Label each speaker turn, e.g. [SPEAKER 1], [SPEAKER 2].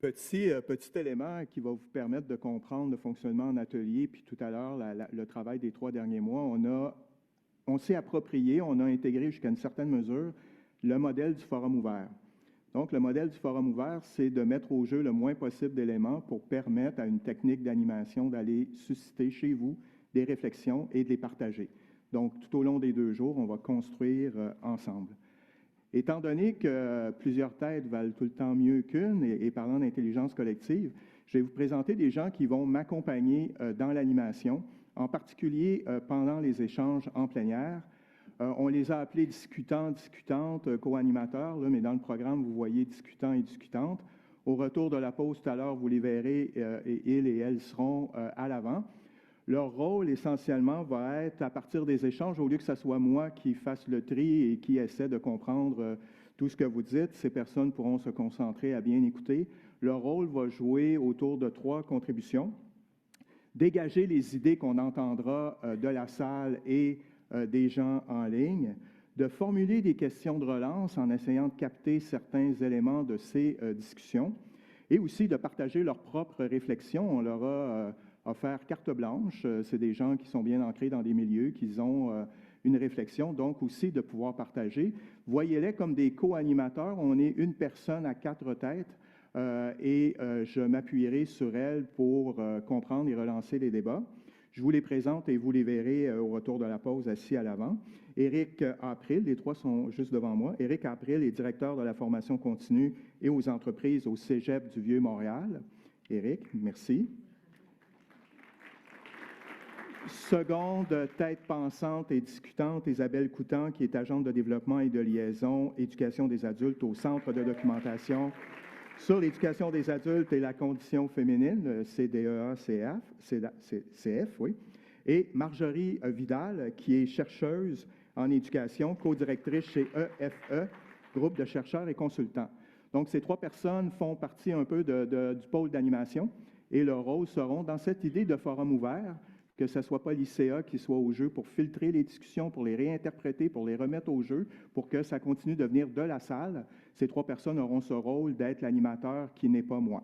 [SPEAKER 1] Petit élément qui va vous permettre de comprendre le fonctionnement en atelier, puis tout à l'heure, le travail des 3 derniers mois, on s'est approprié, on a intégré jusqu'à une certaine mesure le modèle du forum ouvert. Donc, le modèle du forum ouvert, c'est de mettre au jeu le moins possible d'éléments pour permettre à une technique d'animation d'aller susciter chez vous des réflexions et de les partager. Donc, tout au long des 2 jours, on va construire ensemble. Étant donné que plusieurs têtes valent tout le temps mieux qu'une, et parlant d'intelligence collective, je vais vous présenter des gens qui vont m'accompagner dans l'animation, en particulier pendant les échanges en plein air. On les a appelés discutants, discutantes, co-animateurs, mais dans le programme, vous voyez discutants et discutantes. Au retour de la pause tout à l'heure, vous les verrez, et ils et elles seront à l'avant. Leur rôle, essentiellement, va être, à partir des échanges, au lieu que ce soit moi qui fasse le tri et qui essaie de comprendre tout ce que vous dites, ces personnes pourront se concentrer à bien écouter. Leur rôle va jouer autour de 3 contributions. Dégager les idées qu'on entendra de la salle et des gens en ligne, de formuler des questions de relance en essayant de capter certains éléments de ces discussions, et aussi de partager leurs propres réflexions. On leur a offert carte blanche. C'est des gens qui sont bien ancrés dans des milieux, qui ont une réflexion, donc aussi de pouvoir partager. Voyez-les comme des co-animateurs. On est une personne à 4 têtes et je m'appuierai sur elles pour comprendre et relancer les débats. Je vous les présente et vous les verrez au retour de la pause assis à l'avant. Éric April, les 3 sont juste devant moi. Éric April est directeur de la formation continue et aux entreprises au Cégep du Vieux-Montréal. Éric, merci. Seconde tête pensante et discutante, Isabelle Coutan, qui est agente de développement et de liaison, éducation des adultes au Centre de documentation sur l'éducation des adultes et la condition féminine, le CDEA-CF, oui. Et Marjorie Vidal, qui est chercheuse en éducation, co-directrice chez EFE, groupe de chercheurs et consultants. Donc, ces 3 personnes font partie un peu du pôle d'animation et leur rôle seront dans cette idée de forum ouvert, que ce ne soit pas l'ICA qui soit au jeu pour filtrer les discussions, pour les réinterpréter, pour les remettre au jeu, pour que ça continue de venir de la salle. Ces 3 personnes auront ce rôle d'être l'animateur qui n'est pas moi.